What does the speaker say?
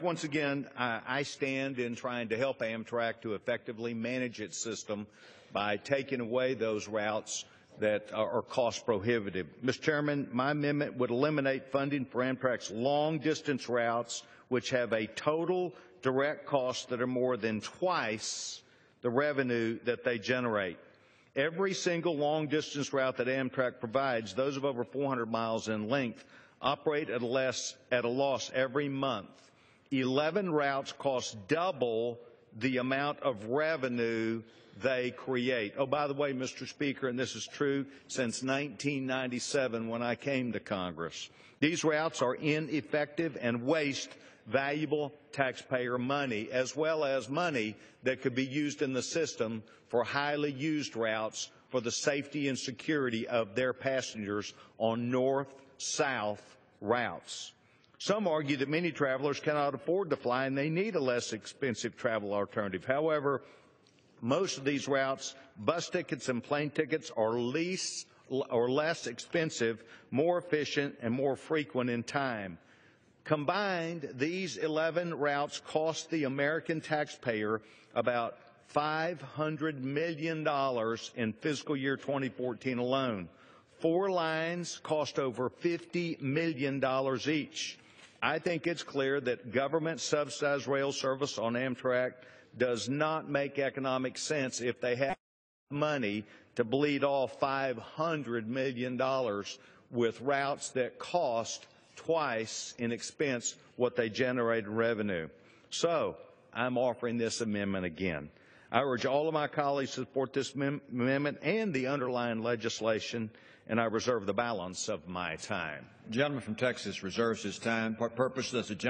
Once again, I stand in trying to help Amtrak to effectively manage its system by taking away those routes that are cost prohibitive. Mr. Chairman, my amendment would eliminate funding for Amtrak's long-distance routes, which have a total direct cost that are more than twice the revenue that they generate. Every single long-distance route that Amtrak provides, those of over 400 miles in length, operate at a loss every month. 11 routes cost double the amount of revenue they create. Oh, by the way, Mr. Speaker, and this is true since 1997 when I came to Congress, these routes are ineffective and waste valuable taxpayer money, as well as money that could be used in the system for highly used routes for the safety and security of their passengers on north-south routes. Some argue that many travelers cannot afford to fly and they need a less expensive travel alternative. However, most of these routes, bus tickets and plane tickets, are less expensive, more efficient, and more frequent in time. Combined, these 11 routes cost the American taxpayer about $500 million in fiscal year 2014 alone. 4 lines cost over $50 million each. I think it's clear that government-subsidized rail service on Amtrak does not make economic sense if they have money to bleed off $500 million with routes that cost twice in expense what they generate in revenue. So I'm offering this amendment again. I urge all of my colleagues to support this amendment and the underlying legislation, and I reserve the balance of my time. The gentleman from Texas reserves his time. What purpose does the gentleman